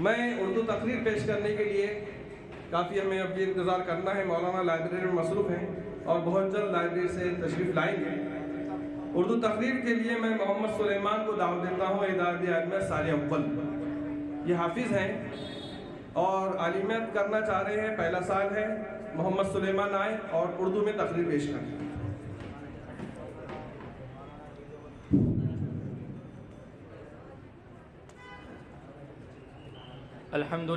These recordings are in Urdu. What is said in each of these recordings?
میں اردو تقریر پیش کرنے کے لیے کافی ہمیں اب یہ انتظار کرنا ہے، مولانا لائبریری میں مصروف ہیں اور بہت جلد لائبریری سے تشریف لائیں گے۔ اردو تقریر کے لیے میں محمد سلیمان کو دعوت دیتا ہوں، ادارہ علمیہ سال اول۔ یہ حافظ ہیں اور عالمیت کرنا چاہ رہے ہیں، پہلا سال ہے۔ محمد سلیمان آئے اور اردو میں تقریر پیش کریں۔ الحمد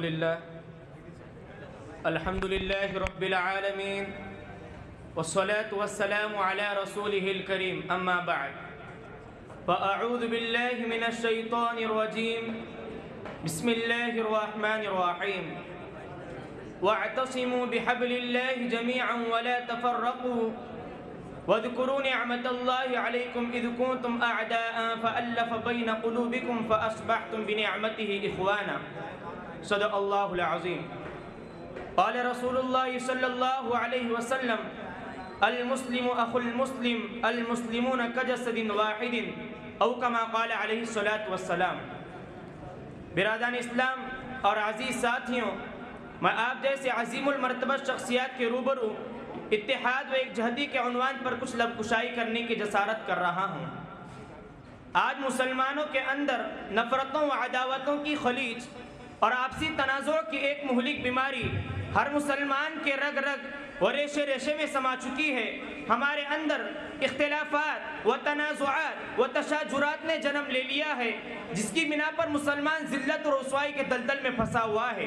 لله رب العالمين والصلاة والسلام على رسوله الكريم أما بعد فأعوذ بالله من الشيطان الرجيم بسم الله الرحمن الرحيم واعتصموا بحبل الله جميعا ولا تفرقوا واذكروا نعمة الله عليكم إذ كنتم أعداء فألف بين قلوبكم فأصبحتم بنعمته إخوانا صدق الله العظيم قال رسول الله صلى الله عليه وسلم المسلم أخو المسلم المسلمون كجسد واحد او كما قال عليه الصلاة والسلام۔ برادران اسلام اور عزیز ساتھیوں، میں آپ جیسے عظیم المرتبہ شخصیات کے روبرو اتحاد و ایک جہدی کے عنوان پر کچھ لب کشائی کرنے کی جسارت کر رہا ہوں۔ آج مسلمانوں کے اندر نفرتوں و عداوتوں کی خلیج اور آپسی تنازع کی ایک مہلک بیماری ہر مسلمان کے رگ رگ و ریشے ریشے میں سما چکی ہے۔ ہمارے اندر اختلافات و تنازعات و تشاجرات نے جنم لے لیا ہے، جس کی بنا پر مسلمان ذلت و رسوائی کے دلدل میں پھنسا ہوا ہے۔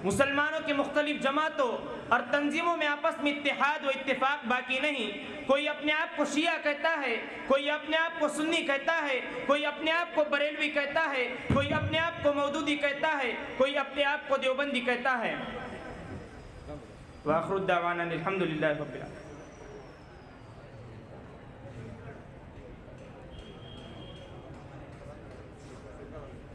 مسلمانوں کے مختلف جماعتوں اور تنظیموں میں آپس میں اتحاد و اتفاق باقی نہیں۔ کوئی اپنے آپ کو شیعہ کہتا ہے، کوئی اپنے آپ کو سنی کہتا ہے، کوئی اپنے آپ کو بریلوی کہتا ہے، کوئی اپنے آپ کو مودودی کہتا ہے، کوئی اپنے آپ کو دیوبندی کہتا ہے۔ وآخر الدعوانا الحمد للہ رب العالمین۔